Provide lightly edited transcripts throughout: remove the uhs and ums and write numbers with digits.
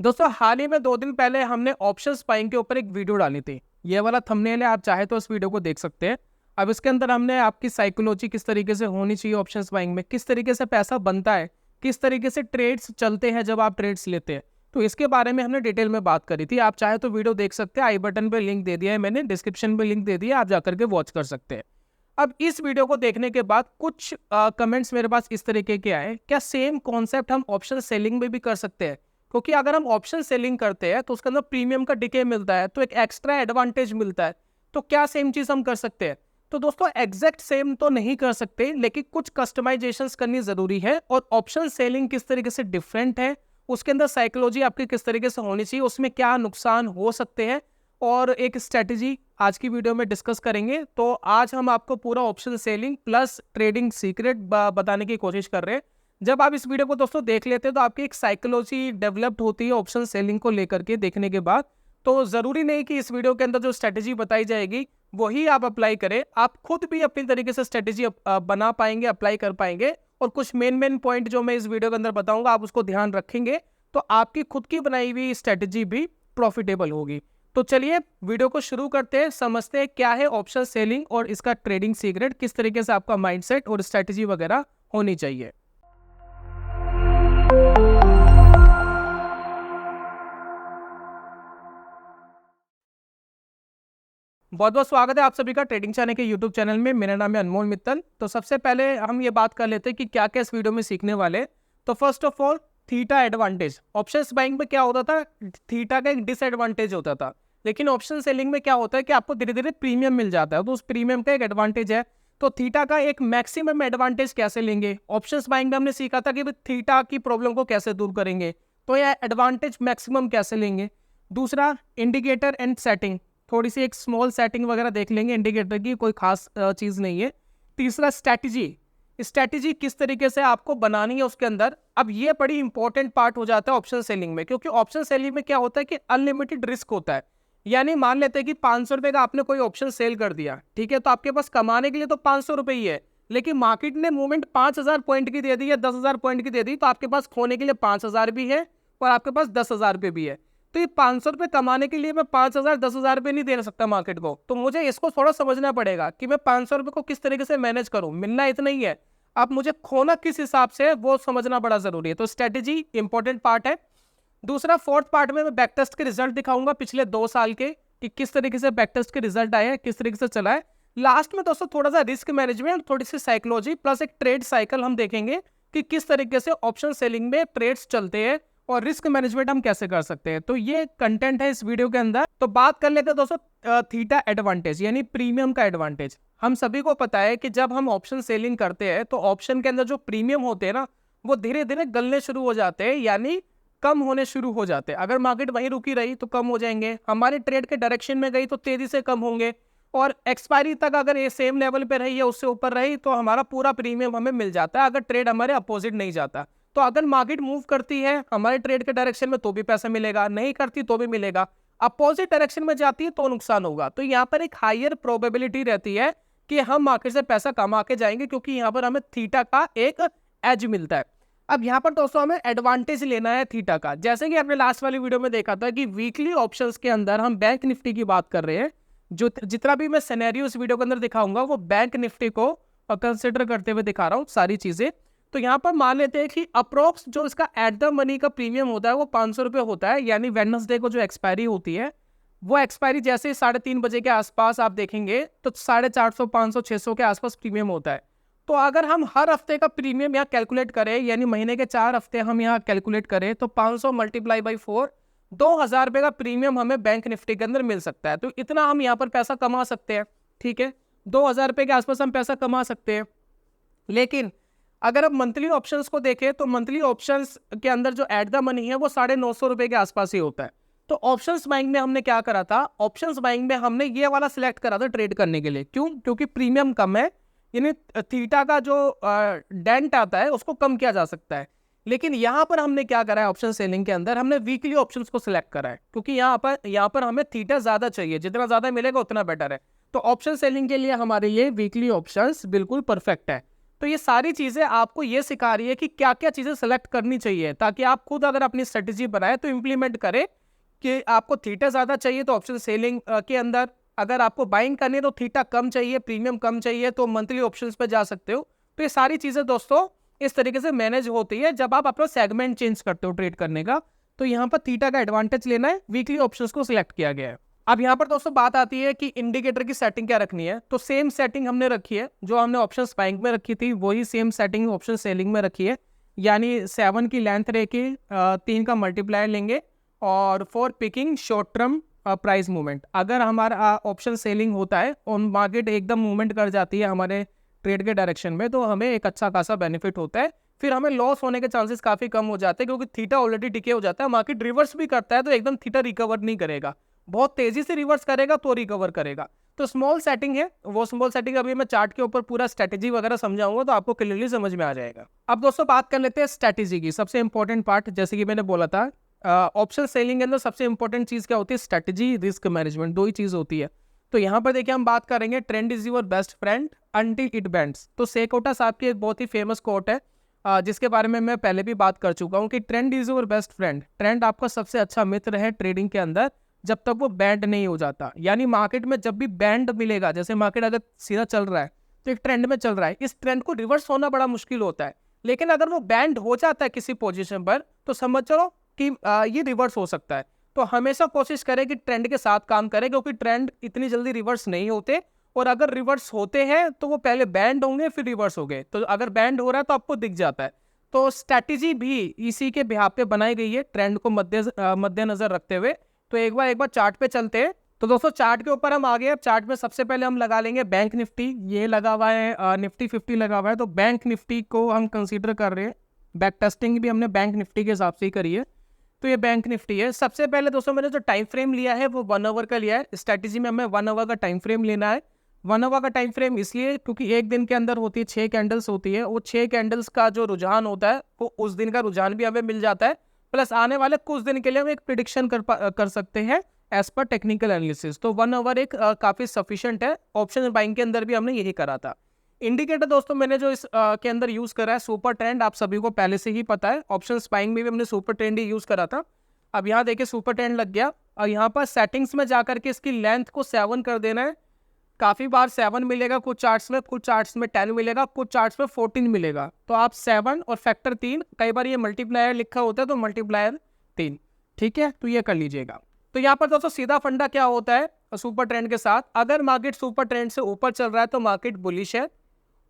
दोस्तों हाल ही में 2 दिन पहले हमने ऑप्शंस बाइंग के ऊपर एक वीडियो डाली थी। ये वाला थंबनेल है, आप चाहे तो इस वीडियो को देख सकते हैं। अब इसके अंदर हमने आपकी साइकोलॉजी किस तरीके से होनी चाहिए ऑप्शंस बाइंग में, किस तरीके से पैसा बनता है, किस तरीके से ट्रेड्स चलते हैं जब आप ट्रेड्स लेते हैं, तो इसके बारे में हमने डिटेल में बात करी थी। आप चाहे तो वीडियो देख सकते हैं, आई बटन पे लिंक दे दिया है मैंने, डिस्क्रिप्शन पे लिंक दे दिया, आप जाकर के वॉच कर सकते हैं। अब इस वीडियो को देखने के बाद कुछ कमेंट्स मेरे पास इस तरीके के आए, क्या सेम कॉन्सेप्ट हम ऑप्शन सेलिंग में भी कर सकते हैं? क्योंकि अगर हम ऑप्शन सेलिंग करते हैं तो उसके अंदर प्रीमियम का डिके मिलता है, तो एक एक्स्ट्रा एडवांटेज मिलता है। तो क्या सेम चीज हम कर सकते हैं? तो दोस्तों एग्जैक्ट सेम तो नहीं कर सकते, लेकिन कुछ कस्टमाइजेशंस करनी जरूरी है। और ऑप्शन सेलिंग किस तरीके से डिफरेंट है, उसके अंदर साइकोलॉजी आपकी किस तरीके से होनी चाहिए, उसमें क्या नुकसान हो सकते हैं, और एक स्ट्रेटेजी आज की वीडियो में डिस्कस करेंगे। तो आज हम आपको पूरा option selling plus trading secret बताने की कोशिश कर रहे हैं। जब आप इस वीडियो को दोस्तों देख लेते हैं तो आपकी एक साइकोलॉजी डेवलप्ड होती है ऑप्शन सेलिंग को लेकर के देखने के बाद। तो जरूरी नहीं कि इस वीडियो के अंदर जो स्ट्रेटेजी बताई जाएगी वही आप अप्लाई करें, आप खुद भी अपनी तरीके से स्ट्रेटेजी बना पाएंगे, अप्लाई कर पाएंगे। और कुछ मेन पॉइंट जो मैं इस वीडियो के अंदर बताऊंगा आप उसको ध्यान रखेंगे तो आपकी खुद की बनाई हुई स्ट्रेटेजी भी प्रॉफिटेबल होगी। तो चलिए वीडियो को शुरू करते हैं, समझते हैं क्या है ऑप्शन सेलिंग और इसका ट्रेडिंग सीक्रेट, किस तरीके से आपका माइंडसेट और स्ट्रेटेजी वगैरह होनी चाहिए। बहुत बहुत स्वागत है आप सभी का ट्रेडिंग चैनल के यूट्यूब चैनल में। मेरा नाम है अनमोल मित्तल। तो सबसे पहले हम ये बात कर लेते हैं कि क्या क्या इस वीडियो में सीखने वाले। तो first of all theta advantage. Options buying में क्या होता था, थीटा का एक डिसएडवांटेज होता था, लेकिन ऑप्शन सेलिंग में क्या होता है कि आपको धीरे धीरे प्रीमियम मिल जाता है, तो उस प्रीमियम का एक एडवांटेज है। तो थीटा का एक मैक्सिमम एडवांटेज कैसे लेंगे, ऑप्शंस बाइंग में हमने सीखा था कि थीटा की प्रॉब्लम को कैसे दूर करेंगे, तो यह एडवांटेज मैक्सिमम कैसे लेंगे। दूसरा इंडिकेटर एंड सेटिंग, थोड़ी सी एक स्मॉल सेटिंग वगैरह देख लेंगे इंडिकेटर की, कोई खास चीज़ नहीं है। तीसरा स्ट्रैटेजी, स्ट्रैटेजी किस तरीके से आपको बनानी है उसके अंदर। अब ये बड़ी इंपॉर्टेंट पार्ट हो जाता है ऑप्शन सेलिंग में, क्योंकि ऑप्शन सेलिंग में क्या होता है कि अनलिमिटेड रिस्क होता है। यानी मान लेते हैं कि 500 रुपये का आपने कोई ऑप्शन सेल कर दिया, ठीक है, तो आपके पास कमाने के लिए तो 500 रुपये ही है, लेकिन मार्केट ने मूवमेंट 5000 पॉइंट की दे दी या 10,000 पॉइंट की दे दी, तो आपके पास खोने के लिए 5000 भी है और आपके पास 10,000 रुपये भी है। तो ये 500 रुपये कमाने के लिए मैं 5,000 10,000 रुपये नहीं दे सकता मार्केट को, तो मुझे इसको थोड़ा समझना पड़ेगा कि मैं 500 रुपये को किस तरीके से मैनेज करूं। मिलना इतना ही है, अब मुझे खोना किस हिसाब से वो समझना बड़ा जरूरी है। तो स्ट्रेटेजी इंपॉर्टेंट पार्ट है। दूसरा फोर्थ पार्ट में मैं बैक टेस्ट के रिजल्ट दिखाऊंगा पिछले 2 साल के, कि किस तरीके से बैक टेस्ट के रिजल्ट आए हैं, किस तरीके से चला है। लास्ट में दोस्तों थोड़ा सा रिस्क मैनेजमेंट, थोड़ी सी साइकोलॉजी प्लस एक ट्रेड साइकिल हम देखेंगे कि किस तरीके से ऑप्शन सेलिंग में ट्रेड्स चलते हैं और रिस्क मैनेजमेंट हम कैसे कर सकते हैं। तो ये कंटेंट है इस वीडियो के अंदर। तो बात कर लेते हैं दोस्तों थीटा एडवांटेज यानी प्रीमियम का एडवांटेज। हम सभी को पता है कि जब हम ऑप्शन सेलिंग करते हैं तो ऑप्शन के अंदर जो प्रीमियम होते हैं ना, वो धीरे धीरे गलने शुरू हो जाते हैं, यानी कम होने शुरू हो जाते हैं। अगर मार्केट वहीं रुकी रही तो कम हो जाएंगे, हमारे ट्रेड के डायरेक्शन में गई तो तेजी से कम होंगे, और एक्सपायरी तक अगर ये सेम लेवल पे रही या उससे ऊपर रही तो हमारा पूरा प्रीमियम हमें मिल जाता है, अगर ट्रेड हमारे अपोजिट नहीं जाता। तो अगर मार्केट मूव करती है हमारे ट्रेड के डायरेक्शन में तो भी पैसा मिलेगा, नहीं करती तो भी मिलेगा, अपोजिट डायरेक्शन में जाती है तो नुकसान होगा। तो यहाँ पर एक हायर प्रोबेबिलिटी रहती है कि हम मार्केट से पैसा कमा के जाएंगे, क्योंकि यहाँ पर हमें थीटा का एक एज मिलता है। अब यहाँ पर दोस्तों हमें एडवांटेज लेना है थीटा का। जैसे कि आपने लास्ट वाली वीडियो में देखा था कि वीकली ऑप्शंस के अंदर हम बैंक निफ्टी की बात कर रहे हैं, जो जितना भी मैं सिनेरियो इस वीडियो के अंदर दिखाऊंगा वो बैंक निफ्टी को कंसिडर करते हुए दिखा रहा हूँ सारी चीजें। तो यहाँ पर मान लेते हैं कि अप्रोक्स जो इसका एट द मनी का प्रीमियम होता है वो 500 रुपये होता है, यानी वेडनेसडे को जो एक्सपायरी होती है वो एक्सपायरी जैसे 3:30 बजे के आसपास आप देखेंगे तो 450 500 600 के आसपास प्रीमियम होता है। तो अगर हम हर हफ्ते का प्रीमियम यहाँ कैलकुलेट करें, यानी महीने के 4 हफ्ते हम यहाँ कैलकुलेट करें, तो 500 मल्टीप्लाई बाई 4 2,000 रुपये का प्रीमियम हमें बैंक निफ्टी के अंदर मिल सकता है। तो इतना हम यहाँ पर पैसा कमा सकते हैं, ठीक है, 2,000 रुपये के आसपास हम पैसा कमा सकते हैं। लेकिन अगर हम मंथली ऑप्शंस को देखें तो मंथली ऑप्शंस के अंदर जो एट द मनी है वो 950 रुपये के आसपास ही होता है। तो ऑप्शंस बाइंग में हमने क्या करा था, ऑप्शंस बाइंग में हमने ये वाला सिलेक्ट करा था ट्रेड करने के लिए। क्यों? क्योंकि प्रीमियम कम है, यानी थीटा का जो डेंट आता है उसको कम किया जा सकता है। लेकिन यहाँ पर हमने क्या करा है, ऑप्शन सेलिंग के अंदर हमने वीकली ऑप्शंस को सिलेक्ट करा है, क्योंकि यहाँ पर हमें थीटा ज्यादा चाहिए, जितना ज्यादा मिलेगा उतना बेटर है। तो ऑप्शन सेलिंग के लिए हमारे ये वीकली ऑप्शंस बिल्कुल परफेक्ट है। तो ये सारी चीज़ें आपको ये सिखा रही है कि क्या क्या चीज़ें सेलेक्ट करनी चाहिए, ताकि आप खुद अगर अपनी स्ट्रेटेजी बनाए तो इम्प्लीमेंट करें कि आपको थीटा ज़्यादा चाहिए तो ऑप्शन सेलिंग के अंदर, अगर आपको बाइंग करनी है तो थीटा कम चाहिए, प्रीमियम कम चाहिए तो मंथली ऑप्शंस पे जा सकते हो। तो ये सारी चीज़ें दोस्तों इस तरीके से मैनेज होती है जब आप अपना सेगमेंट चेंज करते हो ट्रेड करने का। तो यहाँ पर थीटा का एडवांटेज लेना है, वीकली ऑप्शंस को सिलेक्ट किया गया है। अब यहाँ पर दोस्तों बात आती है कि इंडिकेटर की सेटिंग क्या रखनी है। तो सेम सेटिंग हमने रखी है जो हमने ऑप्शन बाइंग में रखी थी, वही सेम सेटिंग ऑप्शन सेलिंग में रखी है। यानी 7 की लेंथ रेखी 3 का मल्टीप्लायर लेंगे और for picking short term price movement. अगर हमारा ऑप्शन सेलिंग होता है और मार्केट एकदम मूवमेंट कर जाती है हमारे ट्रेड के डायरेक्शन में, तो हमें एक अच्छा खासा बेनिफिट होता है। फिर हमें लॉस होने के चांसेस काफ़ी कम हो जाते हैं क्योंकि थीटा ऑलरेडी डिके हो जाता है। मार्केट रिवर्स भी करता है तो एकदम थीटा रिकवर नहीं करेगा, बहुत तेजी से रिवर्स करेगा तो रिकवर करेगा। तो स्मॉल सेटिंग है, वो स्मॉल सेटिंग अभी मैं चार्ट के ऊपर पूरा स्ट्रेटेजी वगैरह समझाऊंगा तो आपको क्लियरली समझ में आ जाएगा। अब दोस्तों बात कर लेते हैं स्ट्रेटेजी की, सबसे इंपॉर्टेंट पार्ट। जैसे कि मैंने बोला था ऑप्शन सेलिंग के अंदर सबसे इंपॉर्टेंट चीज़ क्या होती है, स्ट्रेटेजी, रिस्क मैनेजमेंट, दो ही चीज़ होती है। तो यहाँ पर देखिए हम बात करेंगे trend is your best friend until it bends. तो सेकोटा साहब की एक बहुत ही फेमस कोट है जिसके बारे में मैं पहले भी बात कर चुका हूँ कि trend is your best friend. Trend आपका सबसे अच्छा मित्र है ट्रेडिंग के अंदर जब तक वो बैंड नहीं हो जाता। यानी मार्केट में जब भी बैंड मिलेगा, जैसे मार्केट अगर सीधा चल रहा है तो एक ट्रेंड में चल रहा है, इस ट्रेंड को रिवर्स होना बड़ा मुश्किल होता है। लेकिन अगर वो बैंड हो जाता है किसी पोजीशन पर तो समझ चलो कि ये रिवर्स हो सकता है। तो हमेशा कोशिश करें कि ट्रेंड के साथ काम करें क्योंकि ट्रेंड इतनी जल्दी रिवर्स नहीं होते, और अगर रिवर्स होते हैं तो वो पहले बैंड होंगे फिर रिवर्स हो गए। तो अगर बैंड हो रहा है तो आपको दिख जाता है। तो स्ट्रैटेजी भी इसी के बिहाफ पे बनाई गई है, ट्रेंड को मद्देनजर रखते हुए। तो एक बार चार्ट पे चलते हैं। तो दोस्तों चार्ट के ऊपर हम आ गए। अब चार्ट में सबसे पहले हम लगा लेंगे बैंक निफ्टी, ये लगा हुआ है, निफ्टी 50 लगा हुआ है। तो बैंक निफ्टी को हम कंसीडर कर रहे हैं, बैक टेस्टिंग भी हमने बैंक निफ्टी के हिसाब से ही करी है। तो ये बैंक निफ्टी है। सबसे पहले दोस्तों मैंने जो टाइम फ्रेम लिया है वो 1 आवर का लिया है। स्ट्रैटेजी में हमें 1 आवर का टाइम फ्रेम लेना है। 1 आवर का टाइम फ्रेम इसलिए क्योंकि एक दिन के अंदर होती है 6 कैंडल्स होती है, वो 6 कैंडल्स का जो रुझान होता है वो उस दिन का रुझान भी हमें मिल जाता है, प्लस आने वाले कुछ दिन के लिए हम एक प्रिडिक्शन कर सकते हैं एज पर टेक्निकल एनालिसिस। तो 1 आवर एक काफ़ी सफिशिएंट है। ऑप्शन बाइंग के अंदर भी हमने यही करा था। इंडिकेटर दोस्तों मैंने जो इस के अंदर यूज करा है सुपर ट्रेंड, आप सभी को पहले से ही पता है। ऑप्शन बाइंग में भी हमने सुपर ट्रेंड ही यूज करा था। अब यहाँ देखिए सुपर ट्रेंड लग गया और यहाँ पर सेटिंग्स में जाकर के इसकी लेंथ को 7 कर देना है। काफ़ी बार 7 मिलेगा कुछ चार्ट्स में 10 मिलेगा, कुछ चार्ट्स में 14 मिलेगा। तो आप 7 और फैक्टर 3, कई बार ये मल्टीप्लायर लिखा होता है तो मल्टीप्लायर 3, ठीक है, तो ये कर लीजिएगा। तो यहाँ पर दोस्तों सीधा फंडा क्या होता है सुपर ट्रेंड के साथ, अगर मार्केट सुपर ट्रेंड से ऊपर चल रहा है तो मार्केट बुलिश है,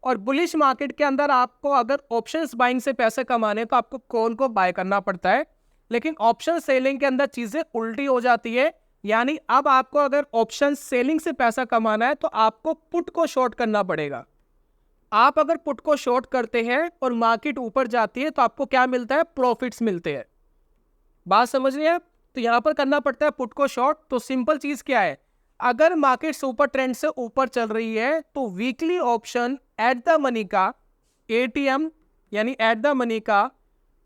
और बुलिश मार्केट के अंदर आपको अगर ऑप्शंस बाइंग से पैसे कमाने तो आपको कॉल को बाय करना पड़ता है। लेकिन ऑप्शन सेलिंग के अंदर चीजें उल्टी हो जाती है। यानी अब आपको अगर ऑप्शन सेलिंग से पैसा कमाना है तो आपको पुट को शॉर्ट करना पड़ेगा। आप अगर पुट को शॉर्ट करते हैं और मार्केट ऊपर जाती है तो आपको क्या मिलता है, प्रॉफिट्स मिलते हैं। बात समझ रहे हैं? तो यहां पर करना पड़ता है पुट को शॉर्ट। तो सिंपल चीज क्या है, अगर मार्केट सुपर ट्रेंड से ऊपर चल रही है तो weekly option at the money का एटीएम यानी एट द मनी का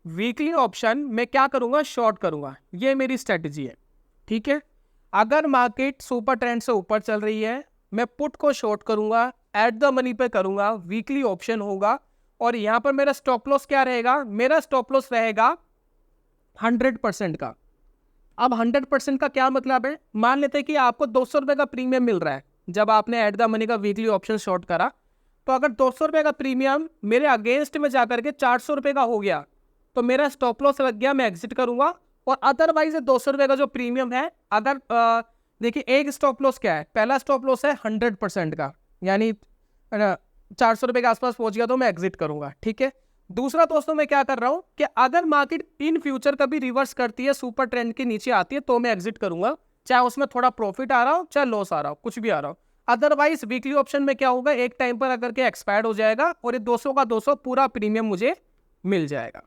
वीकली ऑप्शन मैं क्या करूंगा, शॉर्ट करूंगा। ये मेरी स्ट्रेटजी है, ठीक है। अगर मार्केट सुपर ट्रेंड से ऊपर चल रही है मैं पुट को शॉर्ट करूंगा, एट द मनी पे करूंगा, वीकली ऑप्शन होगा। और यहां पर मेरा स्टॉप लॉस क्या रहेगा, मेरा स्टॉप लॉस रहेगा 100% का। अब 100% का क्या मतलब है, मान लेते हैं कि आपको 200 रुपये का प्रीमियम मिल रहा है जब आपने एट द मनी का वीकली ऑप्शन शॉर्ट करा। तो अगर 200 रुपये का प्रीमियम मेरे अगेंस्ट में जाकर के 400 रुपये का हो गया तो मेरा स्टॉप लॉस लग गया, मैं एग्जिट करूंगा। और अदरवाइज 200 रुपये का जो प्रीमियम है, अगर देखिए एक स्टॉप लॉस क्या है, पहला स्टॉप लॉस है 100% का, यानी 400 रुपये के आसपास पहुंच गया तो मैं एग्जिट करूंगा, ठीक है। दूसरा दोस्तों मैं क्या कर रहा हूं कि अगर मार्केट इन फ्यूचर कभी रिवर्स करती है, सुपर ट्रेंड के नीचे आती है तो मैं एग्जिट करूंगा, चाहे उसमें थोड़ा प्रॉफिट आ रहा हो चाहे लॉस आ रहा हो, कुछ भी आ रहा हो। अदरवाइज वीकली ऑप्शन में क्या होगा, एक टाइम पर अगर के एक्सपायर्ड हो जाएगा और ये 200 का 200 पूरा प्रीमियम मुझे मिल जाएगा।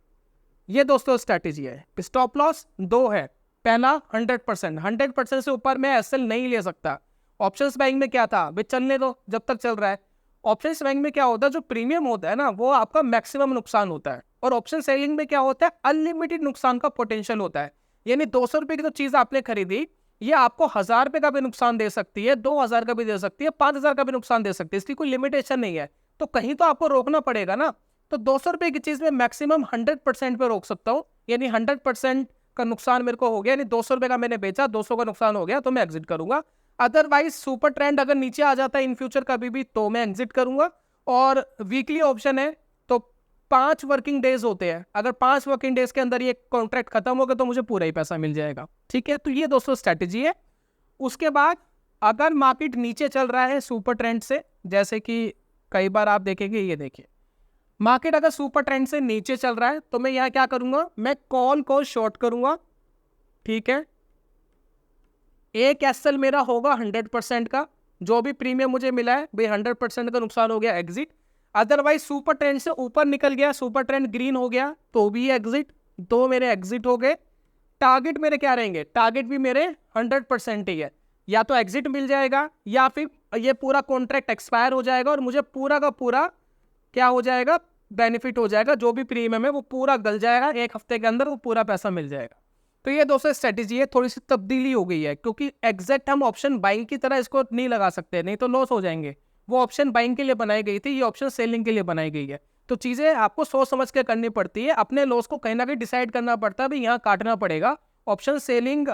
ये दोस्तों स्ट्रैटेजी है। स्टॉप लॉस 2 है, पहला 100% से ऊपर मैं एसएल नहीं ले सकता। ऑप्शंस बाइंग में क्या था, वे चलने दो जब तक चल रहा है। ऑप्शंस बाइंग में क्या होता है, जो प्रीमियम होता है ना वो आपका मैक्सिमम नुकसान होता है, और ऑप्शन सेलिंग में क्या होता है, अनलिमिटेड नुकसान का पोटेंशियल होता है। यानी 200 रुपये की जो चीज आपने खरीदी ये आपको 1000 रुपये का भी नुकसान दे सकती है, 2000 का भी दे सकती है, 5000 का भी नुकसान दे सकती है, इसकी कोई लिमिटेशन नहीं है। तो कहीं तो आपको रोकना पड़ेगा ना। तो 200 रुपये की चीज़ में मैक्सिमम 100% पे रोक सकता हूँ, यानी 100% का नुकसान मेरे को हो गया, यानी 200 रुपये का मैंने बेचा, 200 का नुकसान हो गया तो मैं एग्जिट करूंगा। अदरवाइज सुपर ट्रेंड अगर नीचे आ जाता है इन फ्यूचर कभी भी तो मैं एग्जिट करूंगा। और वीकली ऑप्शन है तो 5 वर्किंग डेज होते हैं, अगर 5 वर्किंग डेज के अंदर ये कॉन्ट्रैक्ट खत्म हो गया तो मुझे पूरा ही पैसा मिल जाएगा। ठीक है, तो ये दोस्तों स्ट्रैटेजी है। उसके बाद अगर मार्केट नीचे चल रहा है सुपर ट्रेंड से, जैसे कि कई बार आप देखेंगे, ये देखिए मार्केट अगर सुपर ट्रेंड से नीचे चल रहा है तो मैं यहाँ क्या करूंगा, मैं कॉल को शॉर्ट करूंगा। ठीक है, एक एसएल मेरा होगा 100% का, जो भी प्रीमियम मुझे मिला है भाई 100% का नुकसान हो गया, एग्जिट। अदरवाइज सुपर ट्रेंड से ऊपर निकल गया, सुपर ट्रेंड ग्रीन हो गया तो भी एग्जिट, दो मेरे एग्जिट हो गए। टारगेट मेरे क्या रहेंगे, टारगेट भी मेरे 100% ही है, या तो एग्जिट मिल जाएगा या फिर ये पूरा कॉन्ट्रैक्ट एक्सपायर हो जाएगा और मुझे पूरा का पूरा क्या हो जाएगा, बेनिफिट हो जाएगा, जो भी प्रीमियम है वो पूरा गल जाएगा, एक हफ्ते के अंदर वो पूरा पैसा मिल जाएगा। तो ये दोस्तों स्ट्रेटेजी है, थोड़ी सी तब्दीली हो गई है क्योंकि एग्जैक्ट हम ऑप्शन बाइंग की तरह इसको नहीं लगा सकते, नहीं तो लॉस हो जाएंगे। वो ऑप्शन बाइंग के लिए बनाई गई थी, ये ऑप्शन सेलिंग के लिए बनाई गई है। तो चीज़ें आपको सोच समझ के करनी पड़ती है, अपने लॉस को कहीं ना कहीं डिसाइड करना पड़ता है, भाई यहाँ काटना पड़ेगा। ऑप्शन सेलिंग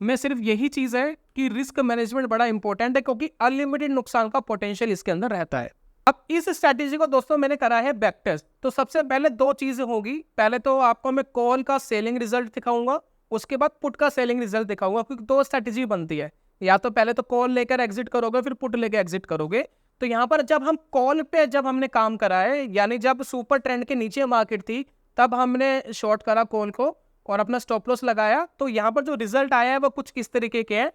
में सिर्फ यही चीज़ है कि रिस्क मैनेजमेंट बड़ा इंपॉर्टेंट है क्योंकि अनलिमिटेड नुकसान का पोटेंशियल इसके अंदर रहता है। अब इस स्ट्रैटेजी को दोस्तों मैंने करा है बैक टेस्ट। तो सबसे पहले दो चीजें होगी, पहले तो आपको मैं कॉल का सेलिंग रिजल्ट दिखाऊंगा, उसके बाद पुट का सेलिंग रिजल्ट दिखाऊंगा, क्योंकि दो स्ट्रैटेजी बनती है, या तो पहले तो कॉल लेकर एग्जिट करोगे फिर पुट लेकर एग्जिट करोगे। तो यहाँ पर जब हम कॉल पे जब हमने काम करा है, यानी जब सुपर ट्रेंड के नीचे मार्केट थी तब हमने शॉर्ट करा कॉल को और अपना स्टॉप लॉस लगाया। तो यहाँ पर जो रिजल्ट आया है वो कुछ इस तरीके के हैं।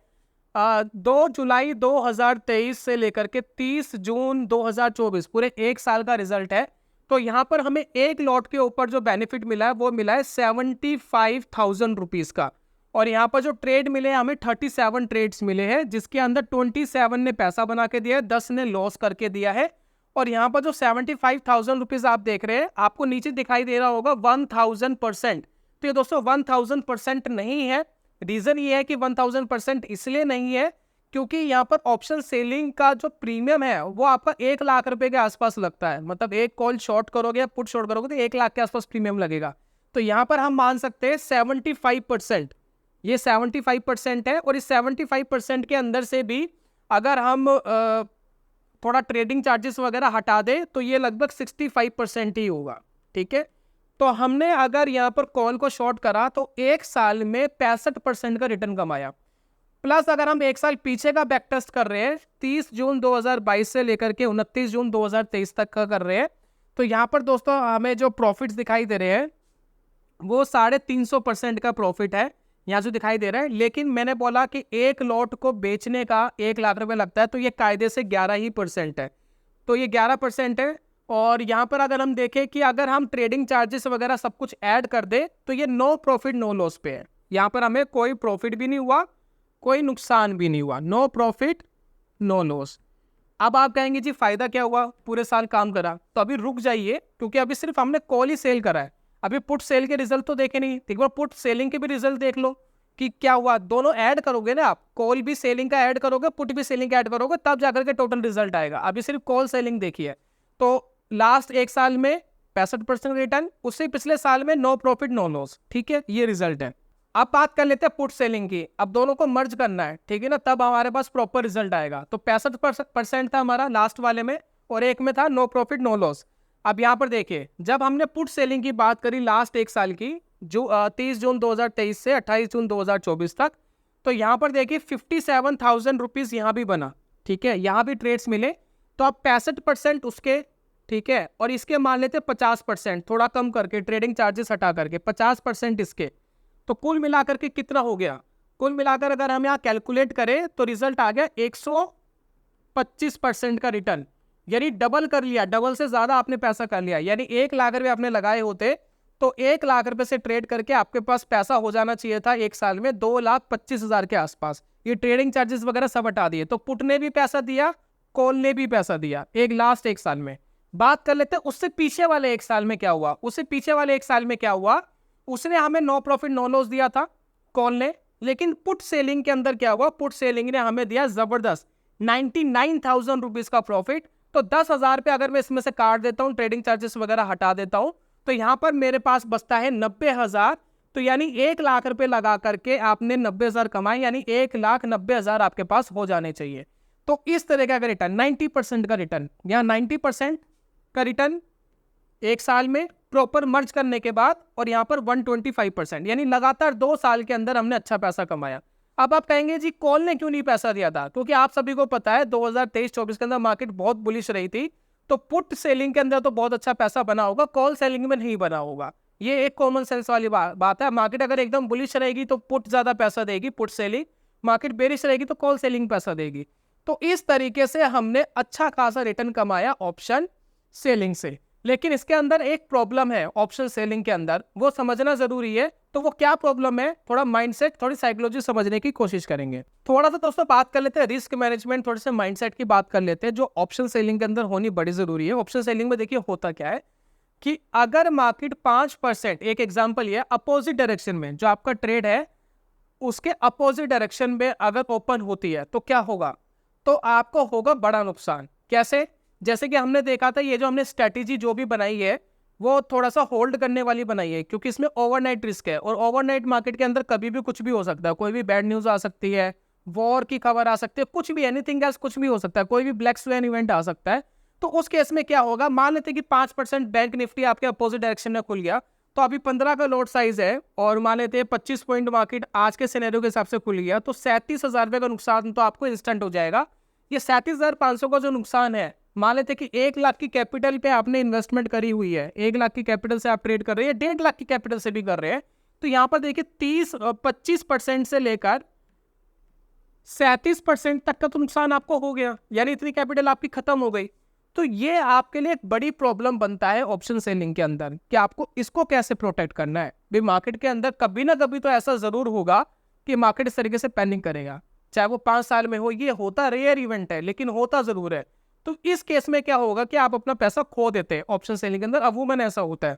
2 जुलाई 2023 से लेकर के 30 जून 2024 पूरे एक साल का रिजल्ट है। तो यहाँ पर हमें एक लॉट के ऊपर जो बेनिफिट मिला है वो मिला है 75,000 रुपीज़ का। और यहाँ पर जो ट्रेड मिले हमें 37 ट्रेड्स मिले हैं, जिसके अंदर 27 ने पैसा बना के दिया है, 10 ने लॉस करके दिया है। और यहाँ पर जो 75,000 रुपीज़ आप देख रहे हैं, आपको नीचे दिखाई दे रहा होगा 1000%। तो ये दोस्तों 1000% नहीं है। रीजन ये है कि 1000% इसलिए नहीं है क्योंकि यहाँ पर ऑप्शन सेलिंग का जो प्रीमियम है वो आपका 1 लाख रुपए के आसपास लगता है। मतलब एक कॉल शॉर्ट करोगे या पुट शॉर्ट करोगे तो 1 लाख के आसपास प्रीमियम लगेगा। तो यहाँ पर हम मान सकते हैं 75%, ये 75% है। और इस 75% के अंदर से भी अगर हम थोड़ा ट्रेडिंग चार्जेस वगैरह हटा दे तो ये लगभग 65% ही होगा। ठीक है, तो हमने अगर यहाँ पर कॉल को शॉर्ट करा तो एक साल में 65% का रिटर्न कमाया। प्लस अगर हम एक साल पीछे का बैक टेस्ट कर रहे हैं, 30 जून 2022 से लेकर के 29 जून 2023 तक का कर रहे हैं, तो यहाँ पर दोस्तों हमें जो प्रॉफिट्स दिखाई दे रहे हैं वो 350% का प्रॉफिट है यहाँ जो दिखाई दे रहा है। लेकिन मैंने बोला कि एक लॉट को बेचने का 1 लाख रुपए लगता है, तो ये कायदे से 11% है, तो ये 11% है। और यहाँ पर अगर हम देखें कि अगर हम ट्रेडिंग चार्जेस वगैरह सब कुछ ऐड कर दे तो ये नो प्रॉफिट नो लॉस पे है। यहाँ पर हमें कोई प्रॉफिट भी नहीं हुआ, कोई नुकसान भी नहीं हुआ, नो प्रॉफिट नो लॉस। अब आप कहेंगे जी फायदा क्या हुआ, पूरे साल काम करा। तो अभी रुक जाइए क्योंकि अभी सिर्फ हमने कॉल ही सेल करा है, अभी पुट सेल के रिजल्ट तो देखे नहीं। एक बार पुट सेलिंग के भी रिजल्ट देख लो कि क्या हुआ। दोनों ऐड करोगे ना आप, कॉल भी सेलिंग का ऐड करोगे, पुट भी सेलिंग का ऐड करोगे, तब जाकर के टोटल रिजल्ट आएगा। अभी सिर्फ कॉल सेलिंग देखिए तो लास्ट एक साल में 65% रिटर्न, उससे पिछले साल में नो प्रॉफिट नो लॉस। ठीक है, ये रिजल्ट है। अब बात कर लेते हैं पुट सेलिंग की। अब दोनों को मर्ज करना है, ठीक है ना, तब हमारे पास प्रॉपर रिजल्ट आएगा। तो 65% था हमारा लास्ट वाले में और एक में था नो प्रॉफिट नो लॉस। अब यहाँ पर देखिए जब हमने पुट सेलिंग की बात करी लास्ट एक साल की, जो 30 जून 2023 से 28 जून 2024 तक, तो यहाँ पर देखिए 57,000 रुपीज़ यहाँ भी बना। ठीक है, यहाँ भी ट्रेड्स मिले। तो अब 65% उसके, ठीक है, और इसके मान लेते 50%, थोड़ा कम करके ट्रेडिंग चार्जेस हटा करके 50% इसके, तो कुल मिलाकर के कितना हो गया। कुल मिलाकर अगर हम यहाँ कैलकुलेट करें तो रिजल्ट आ गया 125% का रिटर्न, यानी डबल कर लिया, डबल से ज्यादा आपने पैसा कर लिया। यानी 1 लाख रुपए आपने लगाए होते तो 1 लाख रुपए से ट्रेड करके आपके पास पैसा हो जाना चाहिए था एक साल में 2,25,000 के आसपास। ये ट्रेडिंग चार्जेस वगैरह सब हटा दिए, तो पुट ने भी पैसा दिया, कॉल ने भी पैसा दिया लास्ट एक साल में। बात कर लेते हैं उससे पीछे वाले एक साल में क्या हुआ। उससे पीछे वाले एक साल में क्या हुआ, उसने हमें नो प्रॉफिट नो लॉस दिया था कॉल ने, लेकिन पुट सेलिंग के अंदर क्या हुआ, पुट सेलिंग ने हमें दिया जबरदस्त 99,000 रुपीज का प्रॉफिट। तो 10,000 पे अगर मैं इसमें से काट देता हूँ, ट्रेडिंग चार्जेस वगैरह हटा देता हूँ, तो यहाँ पर मेरे पास बचता है 90,000। तो यानी 1 लाख रुपए लगा करके आपने 90,000 कमाए, यानी 1,90,000 आपके पास हो जाने चाहिए। तो इस तरह का रिटर्न 90% का रिटर्न, यहाँ 90% का रिटर्न एक साल में प्रॉपर मर्ज करने के बाद, और यहाँ पर 125%, यानी लगातार 2 साल के अंदर हमने अच्छा पैसा कमाया। अब आप कहेंगे जी कॉल ने क्यों नहीं पैसा दिया था? क्योंकि आप सभी को पता है 2023-24 के अंदर मार्केट बहुत बुलिश रही थी, तो पुट सेलिंग के अंदर तो बहुत अच्छा पैसा बना होगा, कॉल सेलिंग में नहीं बना होगा। ये एक कॉमन सेंस वाली बात है। मार्केट अगर एकदम बुलिश रहेगी तो पुट ज्यादा पैसा देगी, पुट सेलिंग। मार्केट बेरिश रहेगी तो कॉल सेलिंग पैसा देगी। तो इस तरीके से हमने अच्छा खासा रिटर्न कमाया ऑप्शन सेलिंग से। लेकिन इसके अंदर एक प्रॉब्लम है ऑप्शन सेलिंग के अंदर, वो समझना जरूरी है। तो वो क्या प्रॉब्लम है, थोड़ा माइंडसेट, थोड़ी साइकोलॉजी समझने की कोशिश करेंगे। थोड़ा सा दोस्तों बात कर लेते हैं रिस्क मैनेजमेंट, थोड़े से माइंडसेट की बात कर लेते हैं, जो ऑप्शन सेलिंग के अंदर होनी बड़ी जरूरी है। ऑप्शन सेलिंग में देखिए होता क्या है कि अगर मार्केट 5%, एक एग्जांपल ये अपोजिट डायरेक्शन में, जो आपका ट्रेड है उसके अपोजिट डायरेक्शन में अगर ओपन होती है तो क्या होगा, तो आपको होगा बड़ा नुकसान। कैसे? जैसे कि हमने देखा था, ये जो हमने स्ट्रेटेजी जो भी बनाई है वो थोड़ा सा होल्ड करने वाली बनाई है, क्योंकि इसमें ओवरनाइट रिस्क है, और ओवरनाइट मार्केट के अंदर कभी भी कुछ भी हो सकता है। कोई भी बैड न्यूज आ सकती है, वॉर की खबर आ सकती है, कुछ भी, एनीथिंग एल्स, कुछ भी हो सकता है, कोई भी ब्लैक स्वैन इवेंट आ सकता है। तो उस केस में क्या होगा, मान लेते कि 5% बैंक निफ्टी आपके अपोजिट डायरेक्शन में खुल गया, तो अभी 15 का लोड साइज है, और मान लेते हैं 25 पॉइंट मार्केट आज के सिनेरियो के हिसाब से खुल गया, तो 37,000 रुपए का नुकसान तो आपको इंस्टेंट हो जाएगा। ये 37,500 का जो नुकसान है, मान लेते कि 1 लाख की कैपिटल पे आपने इन्वेस्टमेंट करी हुई है, 1 लाख की कैपिटल से आप ट्रेड कर रहे हैं, 1.5 लाख की कैपिटल से भी कर रहे हैं, तो यहां पर देखिए 25% से लेकर 37% तक का तो नुकसान आपको हो गया, यानी इतनी कैपिटल आपकी खत्म हो गई। तो ये आपके लिए एक बड़ी प्रॉब्लम बनता है ऑप्शन सेलिंग के अंदर, कि आपको इसको कैसे प्रोटेक्ट करना है। भी मार्केट के अंदर कभी ना कभी तो ऐसा जरूर होगा कि मार्केट इस तरीके से पैनिक करेगा, चाहे वो 5 साल में हो। ये होता रेयर इवेंट है, लेकिन होता जरूर है। तो इस केस में क्या होगा कि आप अपना पैसा खो देते हैं ऑप्शन सेलिंग के अंदर, अमूमन ऐसा होता है।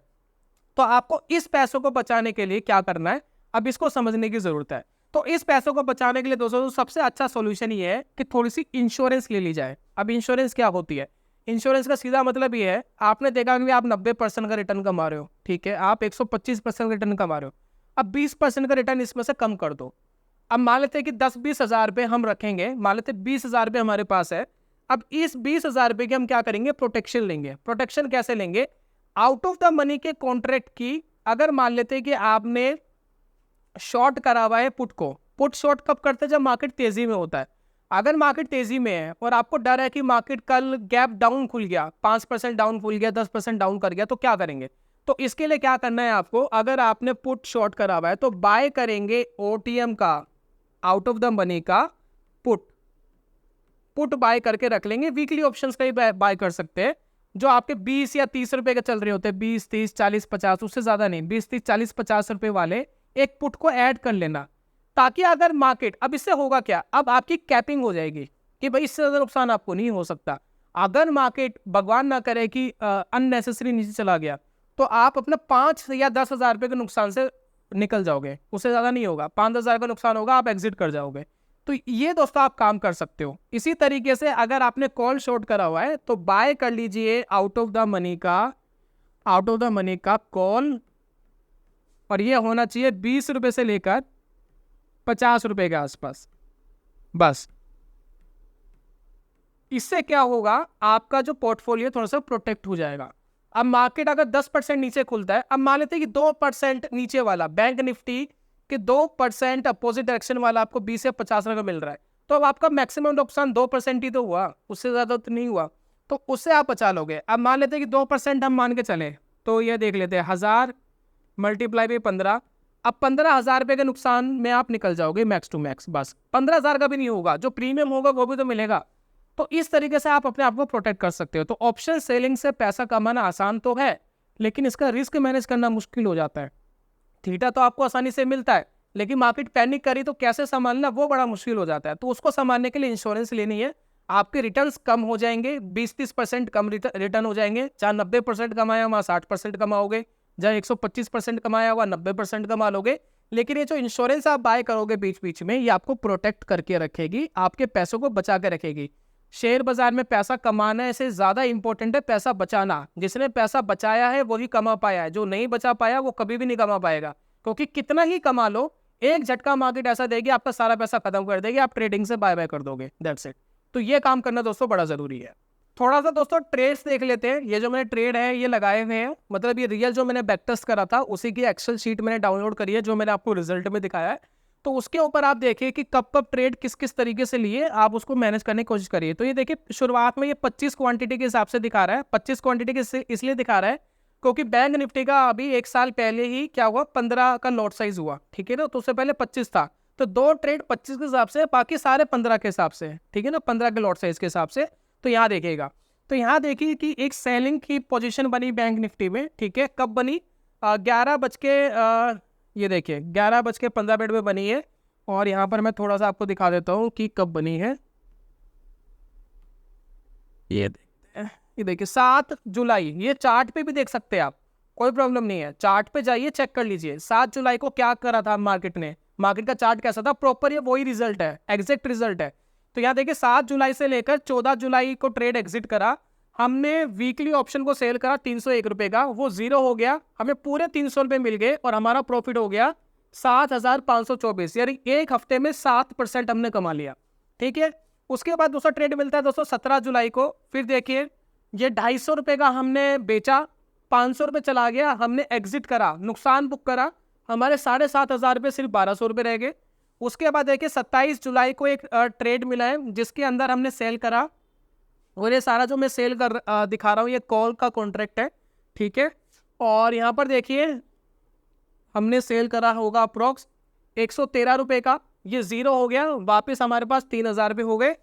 तो आपको इस पैसों को बचाने के लिए क्या करना है, अब इसको समझने की जरूरत है। तो इस पैसों को बचाने के लिए दोस्तों सबसे अच्छा सॉल्यूशन ये है कि थोड़ी सी इंश्योरेंस ले ली जाए। अब इंश्योरेंस क्या होती है? इंश्योरेंस का सीधा मतलब ये है, आपने देखा कि आप 90% का रिटर्न कमा रहे हो, ठीक है, आप 125% का रिटर्न कमा रहे हो, अब 20% का रिटर्न इसमें से कम कर दो। अब मान लेते हैं कि 10-20 हजार रुपये हम रखेंगे, मान लेते 20,000 रुपये हमारे पास है। अब इस 20,000 रुपये के हम क्या करेंगे, प्रोटेक्शन लेंगे। प्रोटेक्शन कैसे लेंगे? आउट ऑफ द मनी के कॉन्ट्रैक्ट की, अगर मान लेते हैं कि आपने शॉर्ट करा हुआ है पुट को, पुट शॉर्ट कब करते हैं, जब मार्केट तेजी में होता है। अगर मार्केट तेजी में है और आपको डर है कि मार्केट कल गैप डाउन खुल गया, 5% डाउन खुल गया, 10% डाउन कर गया, तो क्या करेंगे? तो इसके लिए क्या करना है आपको, अगर आपने पुट शॉर्ट करा हुआ है तो बाय करेंगे ओटीएम का, आउट ऑफ द मनी का पुट बाय करके रख लेंगे। वीकली ऑप्शंस का ही बाय कर सकते हैं, जो आपके 20 या 30 रुपए के चल रहे होते हैं, 20, 30, 40, 50, उससे ज्यादा नहीं, 20, 30, 40, 50 रुपए वाले एक पुट को ऐड कर लेना, ताकि अगर मार्केट, अब इससे होगा क्या, अब आपकी कैपिंग हो जाएगी कि भाई इससे ज्यादा नुकसान आपको नहीं हो सकता। अगर मार्केट भगवान ना करे कि अननेसेसरी नीचे चला गया, तो आप अपना 5 या 10,000 रुपए के नुकसान से निकल जाओगे, उससे ज्यादा नहीं होगा। 5-10,000 का नुकसान होगा, आप एग्जिट कर जाओगे। तो ये दोस्तों आप काम कर सकते हो। इसी तरीके से अगर आपने कॉल शॉर्ट करा हुआ है तो बाय कर लीजिए आउट ऑफ द मनी का कॉल, और ये होना चाहिए 20 रुपए से लेकर 50 रुपए के आसपास, बस। इससे क्या होगा, आपका जो पोर्टफोलियो थोड़ा सा प्रोटेक्ट हो जाएगा। अब मार्केट अगर 10% नीचे खुलता है, अब मान लेते हैं कि 2% नीचे वाला बैंक निफ्टी कि 2% अपोजिट डायरेक्शन वाला आपको 20 या 50 का मिल रहा है, तो अब आपका मैक्सिमम नुकसान 2% ही तो हुआ, उससे ज्यादा तो नहीं हुआ, तो उससे आप बचा लोगे। अब मान लेते हैं कि 2% हम मान के चले, तो ये देख लेते हैं 1000 मल्टीप्लाई बाई 15, अब 15,000 रुपए के नुकसान में आप निकल जाओगे मैक्स टू मैक्स, बस 15,000 का भी नहीं होगा, जो प्रीमियम होगा वो भी तो मिलेगा। तो इस तरीके से आप अपने आप को प्रोटेक्ट कर सकते हो। तो ऑप्शन सेलिंग से पैसा कमाना आसान तो है, लेकिन इसका रिस्क मैनेज करना मुश्किल हो जाता है। थीटा तो आपको आसानी से मिलता है, लेकिन मार्केट पैनिक करी तो कैसे संभालना, वो बड़ा मुश्किल हो जाता है। तो उसको संभालने के लिए इंश्योरेंस लेनी है। आपके रिटर्न्स कम हो जाएंगे, 20-30% कम रिटर्न हो जाएंगे। जहाँ 90% कमाया वहाँ 60% कमाओगे, जहाँ 125% कमाया हुआ 90% कमा लोगे। लेकिन ये जो इंश्योरेंस आप बाय करोगे बीच बीच में, ये आपको प्रोटेक्ट करके रखेगी, आपके पैसों को बचा के रखेगी। शेयर बाजार में पैसा कमाने से ज़्यादा इंपॉर्टेंट है पैसा बचाना। जिसने पैसा बचाया है वही कमा पाया है, जो नहीं बचा पाया वो कभी भी नहीं कमा पाएगा। क्योंकि कितना ही कमा लो, एक झटका मार्केट ऐसा देगी आपका सारा पैसा खत्म कर देगी, आप ट्रेडिंग से बाय बाय कर दोगे, दैट्स इट। तो ये काम करना दोस्तों बड़ा ज़रूरी है। थोड़ा सा दोस्तों ट्रेड्स देख लेते हैं। ये जो मैंने ट्रेड है ये लगाए हुए हैं, मतलब ये रियल जो मैंने बैक टेस्ट करा था उसी की एक्सेल शीट मैंने डाउनलोड करी है, जो मैंने आपको रिजल्ट में दिखाया है। तो उसके ऊपर आप देखिए कि कब कब ट्रेड किस किस तरीके से लिए, आप उसको मैनेज करने की कोशिश करिए। तो ये देखिए शुरुआत में ये 25 क्वांटिटी के हिसाब से दिखा रहा है। 25 क्वांटिटी के इसलिए दिखा रहा है क्योंकि बैंक निफ्टी का अभी एक साल पहले ही क्या हुआ, 15 का लॉट साइज हुआ, ठीक है ना। तो उससे पहले 25 था, तो 2 ट्रेड 25 के हिसाब से, बाकी सारे 15 के हिसाब से, ठीक है ना, 15 के लॉट साइज के हिसाब से। तो यहाँ देखिएगा, तो यहाँ देखिए कि एक सेलिंग की पोजीशन बनी बैंक निफ्टी में, ठीक है। कब बनी? 11 बज के ये देखिए 11:15 में बनी है। और यहाँ पर मैं थोड़ा सा आपको दिखा देता हूँ कि कब बनी है। ये देखिए 7 जुलाई, ये चार्ट पे भी देख सकते हैं आप, कोई प्रॉब्लम नहीं है। चार्ट पे जाइए, चेक कर लीजिए 7 जुलाई को क्या करा था मार्केट ने, मार्केट का चार्ट कैसा था, प्रॉपर ये वही रिजल्ट है, एग्जैक्ट रिजल्ट है। तो यहाँ देखिए 7 जुलाई से लेकर 14 जुलाई को ट्रेड एग्जिट करा हमने। वीकली ऑप्शन को सेल करा 301 रुपए का, वो जीरो हो गया, हमें पूरे 300 रुपए मिल गए और हमारा प्रॉफिट हो गया 7,524, यानी एक हफ्ते में 7% हमने कमा लिया, ठीक है। उसके बाद दूसरा ट्रेड मिलता है दोस्तों 17 जुलाई को। फिर देखिए ये 250 रुपए का हमने बेचा, 500 रुपए चला गया, हमने एग्जिट करा, नुकसान बुक करा, हमारे 7,500 रुपये सिर्फ 1200 रुपये रह गए। उसके बाद देखिए 27 जुलाई को एक ट्रेड मिला है जिसके अंदर हमने सेल करा, और ये सारा जो मैं सेल कर दिखा रहा हूँ ये कॉल का कॉन्ट्रैक्ट है, ठीक है। और यहाँ पर देखिए हमने सेल करा होगा अप्रोक्स 113 रुपये का, ये जीरो हो गया, वापस हमारे पास 3,000 रुपये हो गए।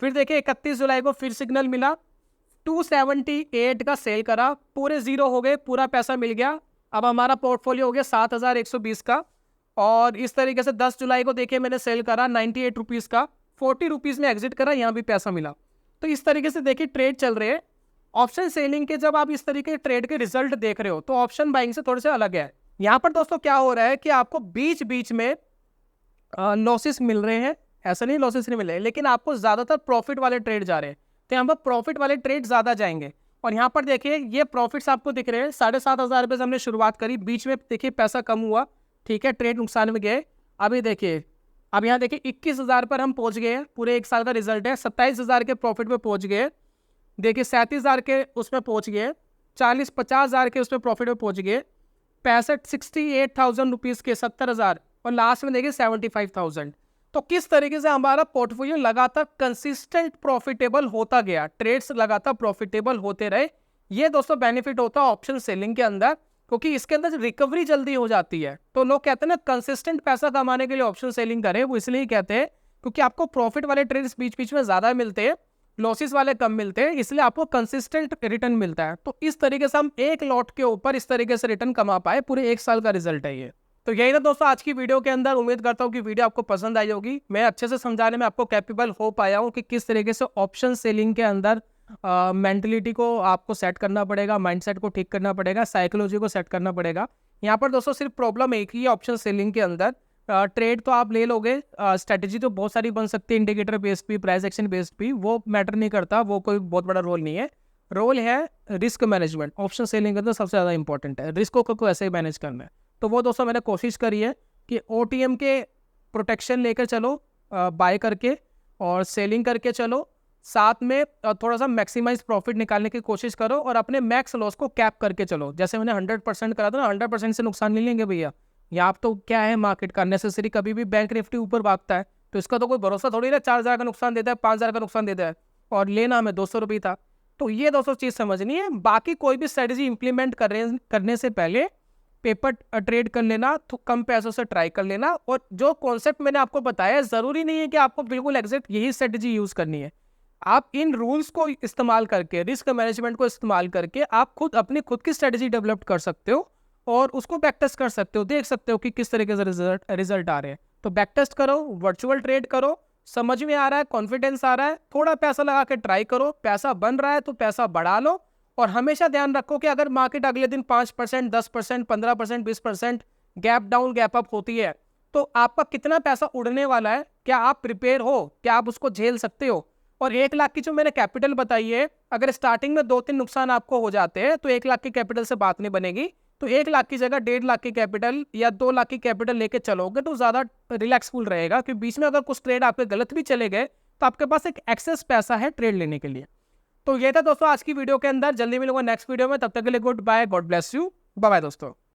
फिर देखिए 31 जुलाई को फिर सिग्नल मिला, 278 का सेल करा, पूरे जीरो हो गए, पूरा पैसा मिल गया। अब हमारा पोर्टफोलियो हो गया 7,120 का। और इस तरीके से 10 जुलाई को देखिए मैंने सेल करा 98 रुपीज़ का, 40 रुपीज़ में एग्जिट करा, यहाँ भी पैसा मिला। तो इस तरीके से देखिए ट्रेड चल रहे हैं। ऑप्शन सेलिंग के जब आप इस तरीके के ट्रेड के रिजल्ट देख रहे हो तो ऑप्शन बाइंग से थोड़े से अलग है। यहाँ पर दोस्तों क्या हो रहा है कि आपको बीच बीच में लॉसेस मिल रहे हैं, ऐसा नहीं लॉसेस नहीं मिल रहे, लेकिन आपको ज़्यादातर प्रॉफिट वाले ट्रेड जा रहे हैं। तो यहाँ पर प्रॉफिट वाले ट्रेड ज़्यादा जाएंगे। और यहाँ पर देखिए ये प्रॉफिट्स आपको दिख रहे हैं, 7,500 रुपये से हमने शुरुआत करी, बीच में देखिए पैसा कम हुआ, ठीक है, ट्रेड नुकसान में गए। अभी देखिए अब यहाँ देखिए 21,000 पर हम पहुँच गए हैं, पूरे एक साल का रिजल्ट है, 27,000 के प्रॉफिट में पहुँच गए, देखिए 37,000 के उसमें पहुँच गए, 40-50,000 के उसमें प्रॉफिट में पहुँच गए, 68,000 रुपीज़ के 70,000, और लास्ट में देखिए 75,000। तो किस तरीके से हमारा पोर्टफोलियो लगातार कंसिस्टेंट प्रॉफिटेबल होता गया, ट्रेड्स लगातार प्रॉफिटेबल होते रहे। ये दोस्तों बेनिफिट होता है ऑप्शन सेलिंग के अंदर, क्योंकि इसके अंदर रिकवरी जल्दी हो जाती है। तो लोग कहते हैं ना कंसिस्टेंट पैसा कमाने के लिए ऑप्शन सेलिंग करें, वो इसलिए कहते हैं क्योंकि आपको प्रॉफिट वाले ट्रेड्स बीच बीच में ज़्यादा मिलते हैं, लॉसेस वाले कम मिलते हैं, इसलिए आपको कंसिस्टेंट रिटर्न मिलता है। तो इस तरीके से हम एक लॉट के ऊपर इस तरीके से रिटर्न कमा पाए, पूरे एक साल का रिजल्ट है ये। तो यही था दोस्तों आज की वीडियो के अंदर। उम्मीद करता हूँ कि वीडियो आपको पसंद आई होगी, मैं अच्छे से समझाने में आपको कैपेबल हो पाया हूँ कि किस तरीके से ऑप्शन सेलिंग के अंदर मेंटलिटी को आपको सेट करना पड़ेगा, माइंडसेट को ठीक करना पड़ेगा, साइकोलॉजी को सेट करना पड़ेगा। यहाँ पर दोस्तों सिर्फ प्रॉब्लम एक ही है ऑप्शन सेलिंग के अंदर, ट्रेड तो आप ले लोगे, स्ट्रेटेजी तो बहुत सारी बन सकती है, इंडिकेटर बेस्ड भी, प्राइस एक्शन बेस्ड भी, वो मैटर नहीं करता, वो कोई बहुत बड़ा रोल नहीं है। रोल है रिस्क मैनेजमेंट, ऑप्शन सेलिंग का तो सबसे ज़्यादा इंपॉर्टेंट है, रिस्कों को ऐसे ही मैनेज करना है। तो वो दोस्तों मैंने कोशिश करी है कि OTM के प्रोटेक्शन लेकर चलो, बाय करके और सेलिंग करके चलो, साथ में थोड़ा सा मैक्सिमाइज प्रॉफिट निकालने की कोशिश करो और अपने मैक्स लॉस को कैप करके चलो। जैसे मैंने 100% करा था ना, 100% से नुकसान नहीं लेंगे भैया। यहाँ आप तो क्या है, मार्केट का नेसेसरी कभी भी बैंक निफ्टी ऊपर भागता है, तो इसका तो कोई भरोसा थोड़ी ना, 4,000 का नुकसान देता है, 5,000 का नुकसान देता है, और लेना हमें 200 रुपये था। तो ये दोस्तों चीज़ समझनी है। बाकी कोई भी स्ट्रेटजी इंप्लीमेंट करने से पहले पेपर ट्रेड कर लेना, तो कम पैसों से ट्राई कर लेना, और जो कॉन्सेप्ट मैंने आपको बताया ज़रूरी नहीं है कि आपको बिल्कुल एग्जैक्ट यही स्ट्रेटजी यूज़ करनी है। आप इन रूल्स को इस्तेमाल करके, रिस्क मैनेजमेंट को इस्तेमाल करके आप खुद अपनी खुद की स्ट्रेटजी डेवलप कर सकते हो और उसको बैक टेस्ट कर सकते हो, देख सकते हो कि किस तरीके से रिजल्ट आ रहे हैं। तो बैक टेस्ट करो, वर्चुअल ट्रेड करो, समझ में आ रहा है, कॉन्फिडेंस आ रहा है, थोड़ा पैसा लगा के ट्राई करो, पैसा बन रहा है तो पैसा बढ़ा लो। और हमेशा ध्यान रखो कि अगर मार्केट अगले दिन 5%, 10%, 15%, 20% गैप डाउन गैप अप होती है तो आपका कितना पैसा उड़ने वाला है, क्या आप प्रिपेयर हो, क्या आप उसको झेल सकते हो। और 1 लाख की जो मैंने कैपिटल बताई है, अगर स्टार्टिंग में 2-3 नुकसान आपको हो जाते हैं तो 1 लाख की कैपिटल से बात नहीं बनेगी। तो 1 लाख की जगह 1.5 लाख की कैपिटल या 2 लाख की कैपिटल लेके चलोगे तो ज़्यादा रिलैक्सफुल रहेगा, क्योंकि बीच में अगर कुछ ट्रेड आपके गलत भी चले गए तो आपके पास एक एक्सेस पैसा है ट्रेड लेने के लिए। तो ये था दोस्तों आज की वीडियो के अंदर। जल्दी मिलूंगा नेक्स्ट वीडियो में, तब तक के लिए good bye, God bless you, bye bye दोस्तों।